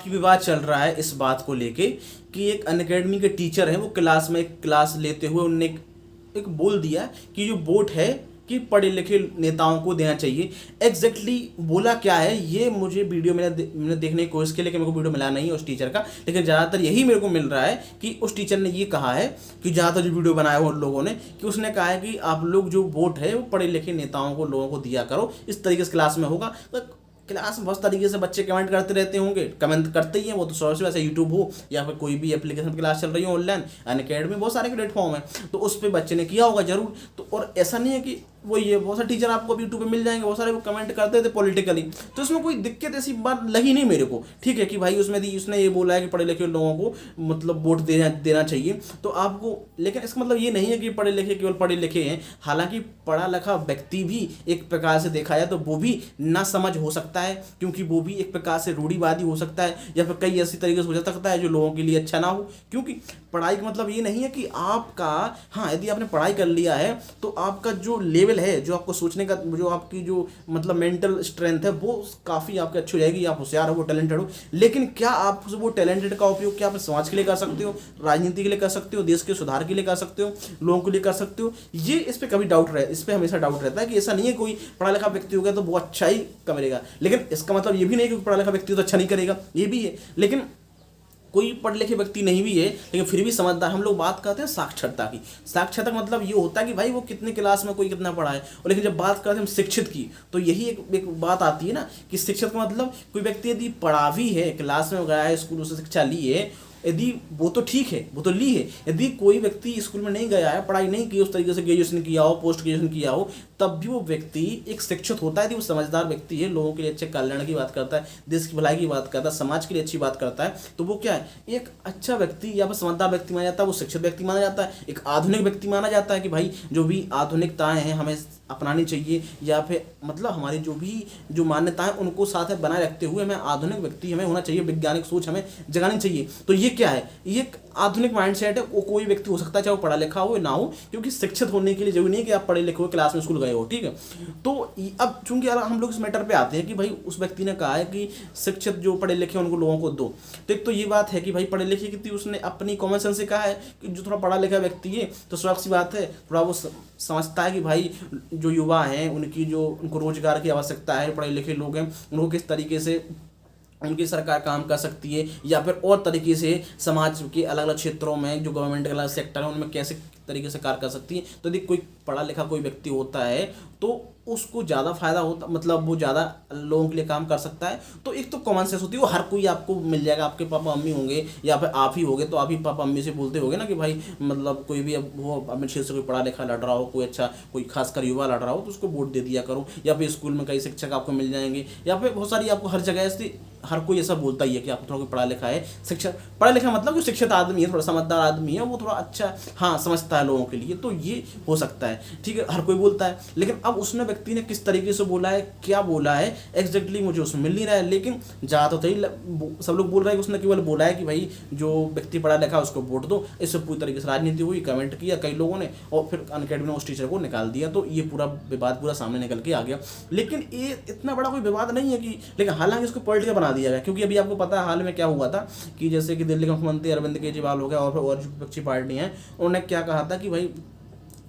काफ़ी विवाद चल रहा है इस बात को लेके कि एक अनअकैडमी के टीचर हैं, वो क्लास में एक क्लास लेते हुए उनने एक बोल दिया कि जो वोट है कि पढ़े लिखे नेताओं को देना चाहिए। एग्जैक्टली बोला क्या है ये मुझे वीडियो मैंने देखने की कोशिश की, लेकिन मेरे को वीडियो मिला नहीं है उस टीचर का। लेकिन ज़्यादातर यही मेरे को मिल रहा है कि उस टीचर ने ये कहा है कि ज़्यादातर जो वीडियो बनाया हो उन लोगों ने, कि उसने कहा है कि आप लोग जो वोट है वो पढ़े लिखे नेताओं को लोगों को दिया करो, इस तरीके से क्लास में होगा। तो क्लास में बहुत तरीके से बच्चे कमेंट करते रहते होंगे, कमेंट करते ही हैं वो तो सौ से, वैसे यूट्यूब हो या फिर कोई भी एप्लीकेशन क्लास चल रही हो ऑनलाइन, अनअकैडमी बहुत सारे प्लेटफॉर्म है, तो उस पर बच्चे ने किया होगा जरूर। तो और ऐसा नहीं है कि वो ये बहुत सारे टीचर आपको यूट्यूब पे मिल जाएंगे, बहुत सारे वो कमेंट करते थे पॉलिटिकली, तो इसमें कोई दिक्कत ऐसी बात लगी नहीं मेरे को। ठीक है कि भाई उसने ये बोला है कि पढ़े लिखे लोगों को मतलब वोट देना चाहिए, तो आपको, लेकिन इसका मतलब ये नहीं है कि पढ़े लिखे केवल पढ़े लिखे हैं। हालांकि पढ़ा लिखा व्यक्ति भी एक प्रकार से देखा जाए तो वो भी ना समझ हो सकता है, क्योंकि वो भी एक प्रकार से रूढ़िवादी हो सकता है, या फिर कई ऐसी तरीके से हो सकता है जो लोगों के लिए अच्छा ना हो। क्योंकि पढ़ाई का मतलब ये नहीं है कि आपका, हाँ यदि आपने पढ़ाई कर लिया है तो आपका जो लेवल है, जो आपको सोचने का, जो आपकी जो मतलब मेंटल स्ट्रेंथ है वो काफ़ी आपकी अच्छी हो जाएगी, आप होशियार हो, वो टैलेंटेड हो। लेकिन क्या आप वो टैलेंटेड का उपयोग क्या आप समाज के लिए कर सकते हो, राजनीति के लिए कर सकते हो, देश के सुधार के लिए कर सकते हो, लोगों के लिए कर सकते हो? ये इस पर कभी डाउट रहे, इस पर हमेशा डाउट रहता है कि ऐसा नहीं है कोई पढ़ा लिखा व्यक्ति हो गया तो वो अच्छा ही करेगा। लेकिन इसका मतलब ये भी नहीं कि पढ़ा लिखा व्यक्ति तो अच्छा नहीं करेगा, ये भी है। लेकिन कोई पढ़े लिखे व्यक्ति नहीं भी है लेकिन फिर भी समझदार। हम लोग बात करते हैं साक्षरता की। साक्षरता का मतलब ये होता है कि भाई वो कितने क्लास में कोई कितना पढ़ा है। और लेकिन जब बात करते हैं हम शिक्षित की, तो यही एक बात आती है ना कि शिक्षित का मतलब कोई व्यक्ति यदि पढ़ा भी है, क्लास में गया है, स्कूल से शिक्षा ली है, यदि वो तो ठीक है, वो तो ली है। यदि कोई व्यक्ति स्कूल में नहीं गया है, पढ़ाई नहीं की, उस तरीके से ग्रेजुएशन किया हो, पोस्ट ग्रेजुएशन किया हो, तब भी वो व्यक्ति एक शिक्षित होता है यदि वो समझदार व्यक्ति है, लोगों के लिए अच्छे कल्याण की बात करता है, देश की भलाई की बात करता है, समाज के लिए अच्छी बात करता है, तो वो क्या है, एक अच्छा व्यक्ति या फिर समझदार व्यक्ति माना जाता है, वो शिक्षित व्यक्ति माना जाता है। एक आधुनिक व्यक्ति माना जाता है कि भाई जो भी आधुनिकताएं हैं हमें अपनानी चाहिए, या फिर मतलब हमारी जो मान्यताएं उनको साथ में बनाए रखते हुए हमें आधुनिक व्यक्ति हमें होना चाहिए, वैज्ञानिक सोच हमें जगानी चाहिए। तो ये क्या है, ये एक आधुनिक माइंडसेट है। वो कोई व्यक्ति हो सकता है चाहे वो पढ़ा लिखा हो ना हो, क्योंकि शिक्षित होने के लिए जरूरी नहीं है कि आप पढ़े लिखे हो, क्लास में स्कूल गए हो। ठीक है, तो अब चूंकि हम लोग इस मैटर पे आते हैं कि भाई उस व्यक्ति ने कहा है कि शिक्षित जो पढ़े लिखे उनको लोगों को दो, तो एक तो ये बात है कि भाई पढ़े लिखे की उसने अपनी कॉमन सेंस से कहा है कि जो थोड़ा पढ़ा लिखा व्यक्ति है तो स्वाभाविक सी बात है थोड़ा वो समझता है कि भाई जो युवा हैं उनको रोजगार की आवश्यकता है, पढ़े लिखे लोग हैं, उनको किस तरीके से उनकी सरकार काम कर सकती है, या फिर और तरीके से समाज के अलग अलग क्षेत्रों में जो गवर्नमेंट के अलग सेक्टर है उनमें कैसे तरीके से कार्य कर सकती है। तो यदि कोई पढ़ा लिखा कोई व्यक्ति होता है तो उसको ज़्यादा फायदा होता, मतलब वो ज़्यादा लोगों के लिए काम कर सकता है। तो एक तो कॉमन सेंस होती है, वो हर कोई आपको मिल जाएगा। आपके पापा मम्मी होंगे या फिर आप ही होंगे तो आप ही पापा मम्मी से बोलते होंगे ना कि भाई मतलब कोई भी अब वो अपने क्षेत्र से कोई पढ़ा लिखा लड़ रहा हो, कोई अच्छा कोई खासकर युवा लड़ रहा हो तो उसको वोट दे दिया करो। या फिर स्कूल में कई शिक्षक आपको मिल जाएंगे, या फिर बहुत सारी आपको हर जगह ऐसी हर कोई ऐसा बोलता ही है कि आप थोड़ा पढ़ा लिखा है, शिक्षक पढ़ा लिखा मतलब जो शिक्षित आदमी है, थोड़ा समझदार आदमी है, वो थोड़ा अच्छा हाँ समझता है लोगों के लिए, तो ये हो सकता है। ठीक है, हर कोई बोलता है। लेकिन अब उसने व्यक्ति ने किस तरीके से बोला है, क्या बोला है एग्जैक्टली मुझे उसमें मिल नहीं रहा है। लेकिन ज़्यादा तो ही सब लोग बोल रहे हैं कि उसने केवल बोला है कि भाई जो व्यक्ति पढ़ा लिखा है उसको वोट दो। इससे पूरी तरीके से राजनीति हुई, कमेंट किया कई लोगों ने, और फिर अनअकैडमी ने उस टीचर को निकाल दिया। तो ये पूरा विवाद पूरा सामने निकल के आ गया। लेकिन ये इतना बड़ा कोई विवाद नहीं है कि, लेकिन हालांकि इसको पॉलिटिकल बना दिया गया। क्योंकि अभी आपको पता है हाल में क्या हुआ था कि जैसे कि दिल्ली के मुख्यमंत्री अरविंद केजरीवाल हो गया और जो विपक्षी पार्टी हैं उन्होंने क्या कहा था कि भाई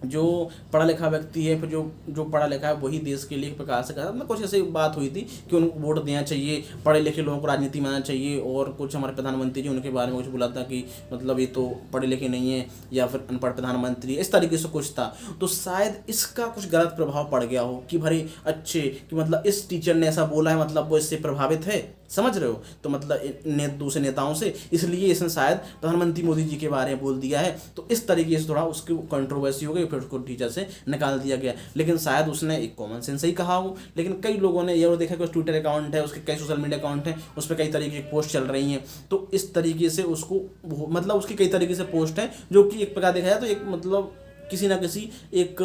जो पढ़ा लिखा व्यक्ति है, फिर जो पढ़ा लिखा है वही देश के लिए एक प्रकार से कहा, मतलब कुछ ऐसी बात हुई थी कि उनको वोट देना चाहिए, पढ़े लिखे लोगों को राजनीति में आना चाहिए। और कुछ हमारे प्रधानमंत्री जी उनके बारे में कुछ बोला था कि मतलब ये तो पढ़े लिखे नहीं है या फिर अनपढ़ प्रधानमंत्री, इस तरीके से कुछ था। तो शायद इसका कुछ गलत प्रभाव पड़ गया हो कि भाई अच्छे कि मतलब इस टीचर ने ऐसा बोला है, मतलब वो इससे प्रभावित है, समझ रहे हो, तो मतलब दूसरे नेताओं से, इसलिए इसने शायद प्रधानमंत्री मोदी जी के बारे में बोल दिया है। तो इस तरीके से थोड़ा उसकी कंट्रोवर्सी हो गई, फिर उसको टीचर से निकाल दिया गया। लेकिन शायद उसने एक कॉमन सेंस ही कहा हो। लेकिन कई लोगों ने ये देखा कि उस ट्विटर अकाउंट है, उसके कई सोशल मीडिया अकाउंट हैं, उस पर कई तरीके की पोस्ट चल रही हैं। तो इस तरीके से उसको मतलब उसकी कई तरीके से पोस्ट है जो कि एक प्रकार देखा जाए तो एक मतलब किसी ना किसी एक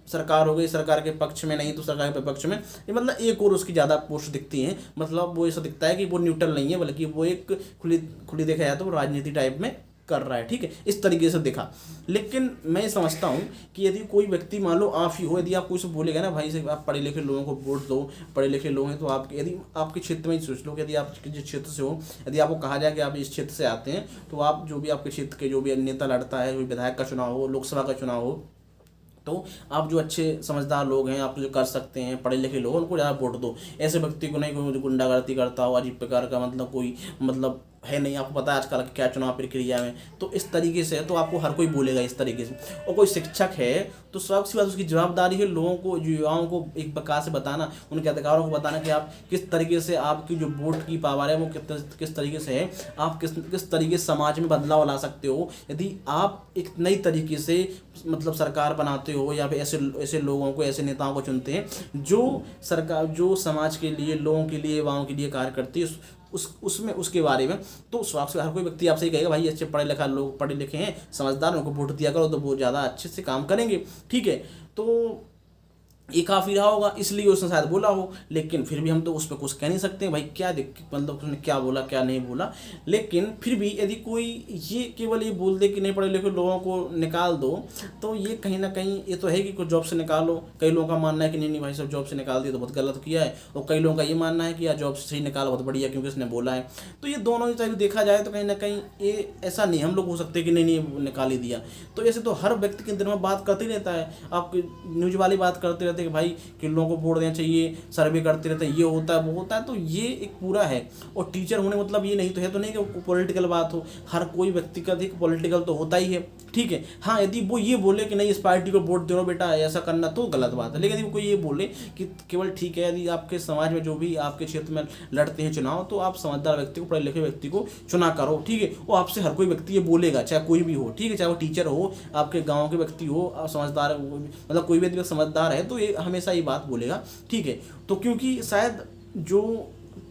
सरकार हो गई, सरकार के पक्ष में नहीं तो सरकार के विपक्ष में, ये मतलब एक और उसकी ज़्यादा पोस्ट दिखती हैं। मतलब वो ऐसा दिखता है कि वो न्यूट्रल नहीं है, बल्कि वो एक खुली देखा जाए तो राजनीति टाइप में कर रहा है, ठीक है, इस तरीके से देखा। लेकिन मैं समझता हूँ कि यदि कोई व्यक्ति मान लो आप ही हो, यदि आप कोई से बोलेगा ना भाई से आप पढ़े लिखे लोगों को वोट दो, पढ़े लिखे लोग हैं, तो आप यदि आपके क्षेत्र में ही सोच लो कि यदि आप जिस क्षेत्र से हो, यदि आपको कहा जाए कि आप इस क्षेत्र से आते हैं, तो आप जो भी आपके क्षेत्र के जो भी नेता लड़ता है, कोई विधायक का चुनाव हो, लोकसभा का चुनाव हो, तो आप जो अच्छे समझदार लोग हैं, आप जो कर सकते हैं, पढ़े लिखे लोग, उनको ज़्यादा वोट दो। ऐसे व्यक्ति को नहीं, कोई मुझे गुंडागर्दी करता हो, अजीब प्रकार का, मतलब कोई मतलब है नहीं, आपको पता है आजकल क्या चुनाव प्रक्रिया में, तो इस तरीके से है, तो आपको हर कोई बोलेगा इस तरीके से। और कोई शिक्षक है तो सबसे सी बात उसकी जवाबदारी है लोगों को, युवाओं को एक प्रकार से बताना, उनके अधिकारों को बताना कि आप किस तरीके से, आपकी जो वोट की पावर है वो किस तरीके से है, आप किस तरीके से समाज में बदलाव ला सकते हो। यदि आप एक नई तरीके से मतलब सरकार बनाते हो, या फिर ऐसे ऐसे लोगों को, ऐसे नेताओं को चुनते हैं जो सरकार, जो समाज के लिए, लोगों के लिए, युवाओं के लिए कार्य करती है, उसमें उसके बारे में, तो स्वास्थ्य से हर कोई व्यक्ति आपसे ही कहेगा भाई अच्छे पढ़े लिखा लोग, पढ़े लिखे हैं, समझदार, उनको वोट दिया करो, तो वो ज़्यादा अच्छे से काम करेंगे, ठीक है। तो ये काफ़ी रहा होगा, इसलिए उसने शायद बोला हो, लेकिन फिर भी हम तो उस पर कुछ कह नहीं सकते भाई, क्या मतलब उसने क्या बोला क्या नहीं बोला। लेकिन फिर भी यदि कोई ये केवल ये बोल दे कि नहीं पढ़े लिखे लोगों को निकाल दो, तो ये कहीं ना कहीं ये तो है कि कुछ जॉब से निकालो। कई लोगों का मानना है कि नहीं नहीं भाई सब जॉब से निकाल दिया तो बहुत गलत किया है, और कई लोगों का ये मानना है कि यार जॉब से सही निकाला बहुत बढ़िया क्योंकि उसने बोला है। तो ये दोनों ही तरह देखा जाए तो कहीं ना कहीं ये ऐसा नहीं हम लोग हो सकते कि नहीं नहीं निकाल ही दिया। तो ऐसे तो हर व्यक्ति के दिल में बात करते ही रहता है, आप न्यूज वाली बात करते रहते हैं कि भाई कि लोगों को वोट देना चाहिए, सर्वे करते रहते हैं, ये होता है वो होता है, तो ये एक पूरा है। और टीचर होने मतलब ये नहीं तो है तो नहीं कि पॉलिटिकल बात हो, हर कोई व्यक्तिगत एक पॉलिटिकल तो होता ही है, ठीक है। हाँ यदि वो ये बोले कि नहीं इस पार्टी को वोट दे दो बेटा, ऐसा करना तो गलत बात है। लेकिन यदि कोई ये बोले कि केवल ठीक है, यदि आपके समाज में जो भी आपके क्षेत्र में लड़ते हैं चुनाव, तो आप समझदार व्यक्ति को, पढ़े लिखे व्यक्ति को चुना करो, ठीक है। वो आपसे हर कोई व्यक्ति ये बोलेगा, चाहे कोई भी हो, ठीक है, चाहे वो टीचर हो, आपके गाँव के व्यक्ति हो, समझदार मतलब कोई भी समझदार है तो ये हमेशा ये बात बोलेगा, ठीक है। तो क्योंकि शायद जो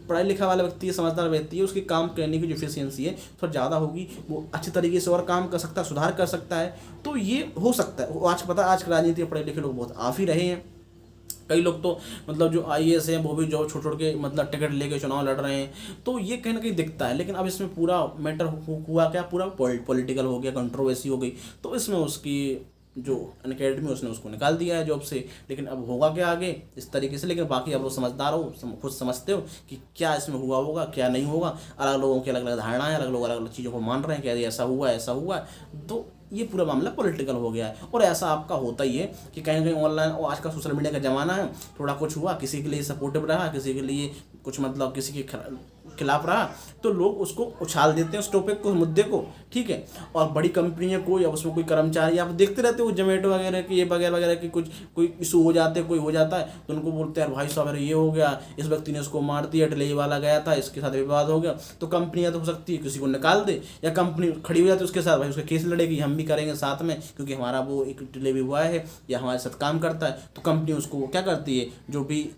पढ़ा लिखा वाला व्यक्ति है, समझदार व्यक्ति है, उसके काम करने की जो एफिशिएंसी है थोड़ा ज़्यादा होगी, वो अच्छे तरीके से और काम कर सकता है, सुधार कर सकता है, तो ये हो सकता है। आज पता आज के राजनीति में पढ़े लिखे लोग बहुत आ ही रहे हैं। कई लोग तो मतलब जो आईएएस हैं वो भी जो छोड़ छोड़ के मतलब टिकट लेके चुनाव लड़ रहे हैं, तो ये कहीं ना कहीं दिखता है। लेकिन अब इसमें पूरा मैटर हुआ क्या, पूरा पॉलिटिकल हो गया, कंट्रोवर्सी हो गई, तो इसमें उसकी जो अनअकैडमी उसने उसको निकाल दिया है जॉब से। लेकिन अब होगा क्या आगे इस तरीके से, लेकिन बाकी आप लोग समझदार हो, खुद समझते हो कि क्या इसमें हुआ होगा क्या नहीं होगा। अलग लोगों की अलग अलग धारणाएं हैं, अलग लोग अलग अलग चीज़ों को मान रहे हैं कि यदि ऐसा हुआ ऐसा हुआ, तो ये पूरा मामला पॉलिटिकल हो गया है। और ऐसा आपका होता ही है कि कहीं ना कहीं ऑनलाइन, और आज का सोशल मीडिया का ज़माना है, थोड़ा कुछ हुआ किसी के लिए सपोर्टिव रहा, किसी के लिए कुछ मतलब किसी के खिलाफ रहा, तो लोग उसको उछाल देते हैं उस टॉपिक को, मुद्दे को, ठीक है। और बड़ी कंपनियां को या उसमें कोई कर्मचारी आप देखते रहते हो, जोमेटो वगैरह की, ये वगैरह वगैरह की, कुछ कोई इशू हो जाते हैं, कोई हो जाता है तो उनको बोलते हैं भाई साहब ये हो गया, इस व्यक्ति ने उसको मार दिया, डिलीवरी वाला गया था, इसके साथ विवाद हो गया। तो कंपनियां तो हो सकती है किसी को निकाल दे, या कंपनी खड़ी हो जाती है उसके साथ, भाई उसका केस लड़ेगी, हम भी करेंगे साथ में क्योंकि हमारा वो एक डिलीवरी बॉय है या हमारे साथ काम करता है। तो कंपनी उसको क्या करती है, जो भी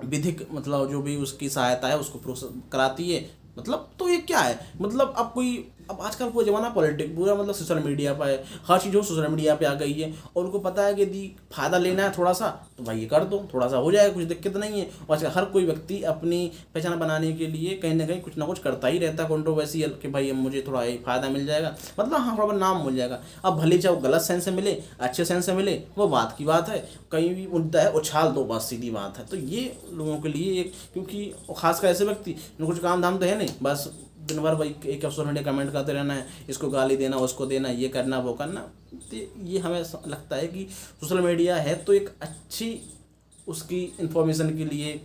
विधिक मतलब जो भी उसकी सहायता है उसको प्रोसेस कराती है। मतलब तो ये क्या है, मतलब अब कोई, अब आजकल पूरा जमाना पॉलिटिक्स पूरा मतलब सोशल मीडिया पर है, हर चीज़ सोशल मीडिया पे आ गई है। और उनको पता है कि यदि फ़ायदा लेना है थोड़ा सा तो भाई ये कर दो, थोड़ा सा हो जाएगा, कुछ दिक्कत नहीं है। और आजकल हर कोई व्यक्ति अपनी पहचान बनाने के लिए कहीं ना कहीं कुछ ना कुछ करता ही रहता है कंट्रोवर्शियल, कि भाई अब मुझे थोड़ा फ़ायदा मिल जाएगा, मतलब हाँ थोड़ा नाम मिल जाएगा। अब भले चाहे वो गलत सेंस से मिले अच्छे सेंस से मिले, वो बात की बात है, कहीं भी मुद्दा है उछाल दो, बस सीधी बात है। तो ये लोगों के लिए एक, क्योंकि खासकर ऐसे व्यक्ति कुछ काम धाम तो है नहीं, बस दिन भर भाई एक सोशल मीडिया कमेंट करते रहना है, इसको गाली देना उसको देना, ये करना वो करना। तो ये हमें लगता है कि सोशल मीडिया है तो एक अच्छी उसकी इन्फॉर्मेशन के लिए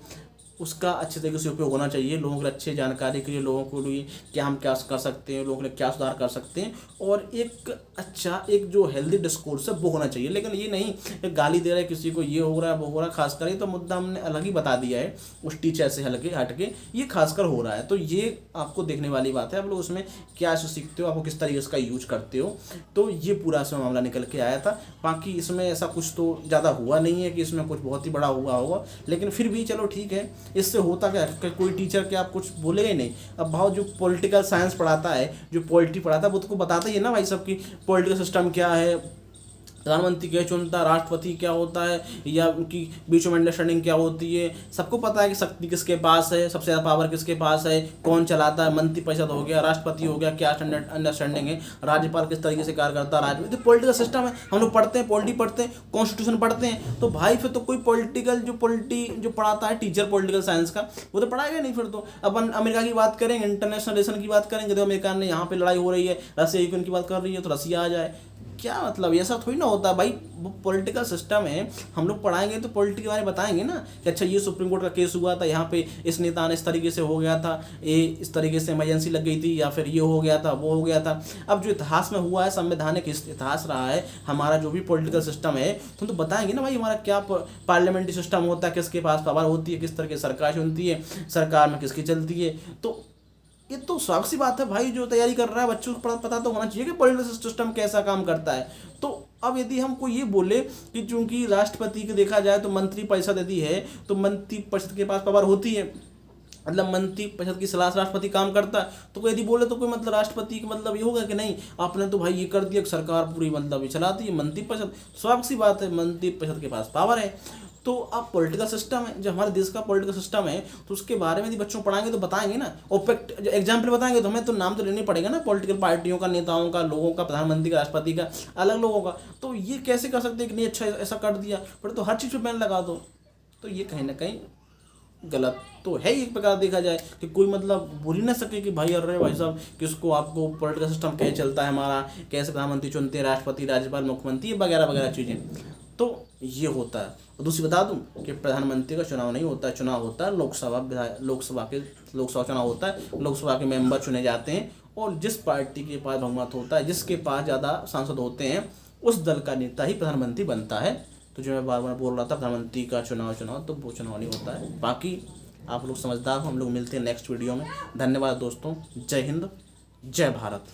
उसका अच्छे तरीके से उपयोग होना चाहिए, लोगों के लिए अच्छी जानकारी के लिए, लोगों को लिए क्या हम क्या कर सकते हैं, लोगों के लिए क्या सुधार कर सकते हैं, और एक अच्छा एक जो हेल्दी डिस्कोर्स है वो होना चाहिए। लेकिन ये नहीं कि गाली दे रहा है किसी को, ये हो रहा है वो हो रहा है, खासकर ये तो मुद्दा हमने अलग ही बता दिया है उस टीचर से हट के ये खासकर हो रहा है। तो ये आपको देखने वाली बात है, आप लोग उसमें क्या सीखते हो, आपको किस तरीके से का यूज करते हो। तो ये पूरा इसमें मामला निकल के आया था। बाकी इसमें ऐसा कुछ तो ज़्यादा हुआ नहीं है कि इसमें कुछ बहुत ही बड़ा हुआ होगा, लेकिन फिर भी चलो ठीक है। इससे होता क्या है, कोई टीचर के आप कुछ बोलेगा ही नहीं। अब भाव जो पॉलिटिकल साइंस पढ़ाता है, जो पॉलिटी पढ़ाता है, वो तो को बताता ही है ना भाई सबकी पॉलिटिकल सिस्टम क्या है, प्रधानमंत्री क्या चुनता है, राष्ट्रपति क्या होता है, या उनकी बीच में अंडरस्टैंडिंग क्या होती है, सबको पता है कि शक्ति किसके पास है, सबसे ज़्यादा पावर किसके पास है, कौन चलाता है, मंत्रिपरिषद हो गया, राष्ट्रपति हो गया, क्या अंडरस्टैंडिंग है, राज्यपाल किस तरीके से कार्य करता है, राज्य तो पॉलिटिकल सिस्टम है। हम लोग पढ़ते हैं, पॉलिटी पढ़ते हैं, कॉन्स्टिट्यूशन पढ़ते हैं, तो भाई फिर तो कोई पॉलिटिकल जो पढ़ाता है टीचर पॉलिटिकल साइंस का, वो तो पढ़ाएगा नहीं। फिर तो अपन अमेरिका की बात करें, इंटरनेशनल रिलेशन की बात करेंगे, तो अमेरिका ने यहाँ पे लड़ाई हो रही है, रसिया यूक्रेन की बात कर रही है, तो रसिया आ जाए, क्या मतलब, ऐसा थोड़ी ना होता भाई। वो पॉलिटिकल सिस्टम है, हम लोग पढ़ाएंगे तो पॉलिटिक्स के बारे में बताएंगे ना कि अच्छा ये सुप्रीम कोर्ट का केस हुआ था, यहाँ पे इस नेता ने इस तरीके से हो गया था, ये इस तरीके से इमरजेंसी लग गई थी, या फिर ये हो गया था, वो हो गया था। अब जो इतिहास में हुआ है, संवैधानिक इतिहास रहा है हमारा, जो भी पॉलिटिकल सिस्टम है, तो बताएंगे ना भाई हमारा क्या पार्लियामेंट्री सिस्टम होता है, किसके पास पावर होती है, किस तरह की सरकार चुनती है, सरकार में किसकी चलती है। तो ये तो स्वाभाविक सी बात है भाई, जो तैयारी कर रहा है बच्चों को पता तो होना चाहिए कि पॉलिटिकल सिस्टम कैसा काम करता है। तो अब यदि हमको ये बोले कि चूंकि राष्ट्रपति को देखा जाए तो मंत्रिपरिषद यदि है, तो मंत्रिपरिषद के पास पावर होती है, मतलब मंत्रिपरिषद की सलाह से राष्ट्रपति काम करता है, तो कोई यदि बोले तो कोई मतलब राष्ट्रपति का मतलब ये होगा कि नहीं आपने तो भाई ये कर दिया, सरकार पूरी मतलब ये चलाती है मंत्रिपरिषद। स्वाभाविक सी बात है, मंत्रिपरिषद के पास पावर है। तो अब पॉलिटिकल सिस्टम है, जो हमारे देश का पॉलिटिकल सिस्टम है, तो उसके बारे में यदि बच्चों को पढ़ाएंगे तो बताएंगे ना, ओपेक्ट एग्जाम्पल बताएंगे, तो हमें तो नाम तो लेना पड़ेगा ना पॉलिटिकल पार्टियों का, नेताओं का, लोगों का, प्रधानमंत्री का, राष्ट्रपति का, अलग लोगों का। तो ये कैसे कर सकते हैं कि नहीं अच्छा ऐसा कर दिया, पर तो हर चीज़ पर बैन लगा दो, तो ये कहीं ना कहीं गलत तो है ही। एक प्रकार देखा जाए कि कोई मतलब बोल ही ना सके कि भाई अरे भाई साहब किसको, आपको पॉलिटिकल सिस्टम कैसे चलता है हमारा, कैसे प्रधानमंत्री चुनते हैं, राष्ट्रपति, राज्यपाल, मुख्यमंत्री वगैरह वगैरह चीज़ें। तो ये होता है। और दूसरी बता दूं कि प्रधानमंत्री का चुनाव नहीं होता है, चुनाव होता है लोकसभा चुनाव होता है, लोकसभा के मेंबर चुने जाते हैं, और जिस पार्टी के पास बहुमत होता है, जिसके पास ज़्यादा सांसद होते हैं, उस दल का नेता ही प्रधानमंत्री बनता है। तो जो मैं बार बार बोल रहा था प्रधानमंत्री का चुनाव तो वो चुनाव नहीं होता है। बाकी आप लोग समझदार हो, हम लोग मिलते हैं नेक्स्ट वीडियो में। धन्यवाद दोस्तों, जय हिंद, जय भारत।